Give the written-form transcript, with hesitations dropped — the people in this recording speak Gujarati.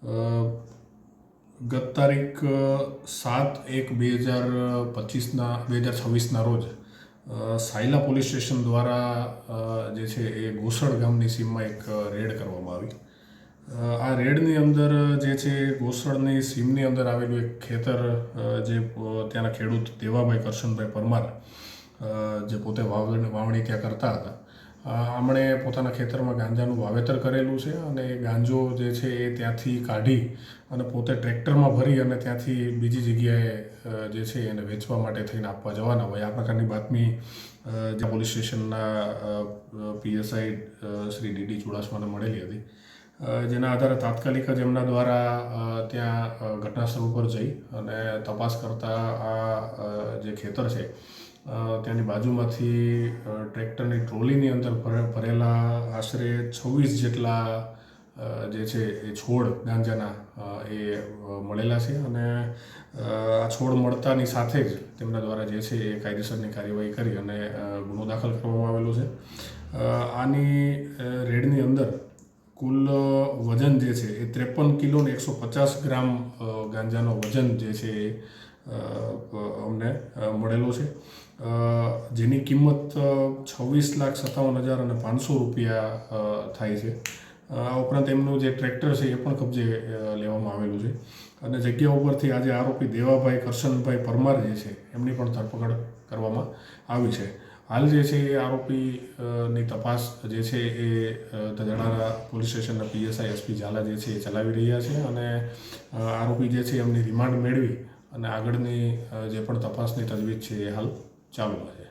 ગત તારીખ 7/1/2026ના રોજ સાયલા પોલીસ સ્ટેશન દ્વારા જે છે એ ગોસળ ગામની સીમમાં એક રેડ કરવામાં આવી. આ રેડની અંદર જે છે ગોસળની સીમની અંદર આવેલું એક ખેતર, જે ત્યાંના ખેડૂત દેવાભાઈ કરશનભાઈ પરમાર, જે પોતે વાવણી ત્યાં કરતા હતા, આમણે પોતાના ખેતરમાં ગાંજાનું વાવેતર કરેલું છે અને એ ગાંજો જે છે એ ત્યાંથી કાઢી અને પોતે ટ્રેક્ટરમાં ભરી અને ત્યાંથી બીજી જગ્યાએ જે છે એને વેચવા માટે થઈને આપવા જવાના હોય. આ પ્રકારની બાતમી પોલીસ સ્ટેશનના PSI શ્રી DD ચુડાસમાને મળેલી હતી, જેના આધારે તાત્કાલિક જ એમના દ્વારા ત્યાં ઘટનાસ્થળ ઉપર જઈ અને તપાસ કરતા આ જે ખેતર છે ત્યાંની બાજુમાંથી ટ્રેક્ટરની ટ્રોલીની અંદર ભરેલા આશરે 26 જેટલા જે છે એ છોડ ગાંજાના એ મળેલા છે અને આ છોડ મળતાની સાથે જ તેમના દ્વારા જે છે એ કાયદેસરની કાર્યવાહી કરી અને ગુનો દાખલ કરવામાં આવેલો છે. આની રેડની અંદર કુલ વજન જે છે એ 53 કિલો ને 150 ગ્રામ ગાંજાનો વજન જે છે એ અમને મળેલો છે, જેની કિંમત 26,57,500 રૂપિયા થાય છે. આ ઉપરાંત એમનું જે ટ્રેક્ટર છે એ પણ કબજે લેવામાં આવેલું છે અને જગ્યા ઉપરથી આજે આરોપી દેવાભાઈ કરશનભાઈ પરમાર જે છે એમની પણ ધરપકડ કરવામાં આવી છે. હાલ જે છે એ આરોપીની તપાસ જે છે એ તજાડા પોલીસ સ્ટેશનના PSI SP ઝાલા જે છે એ ચલાવી રહ્યા છે અને આરોપી જે છે એમની રિમાન્ડ મેળવી અને આગળની જે પણ તપાસની તજવીજ છે એ હાલ ચાલુમાં છે.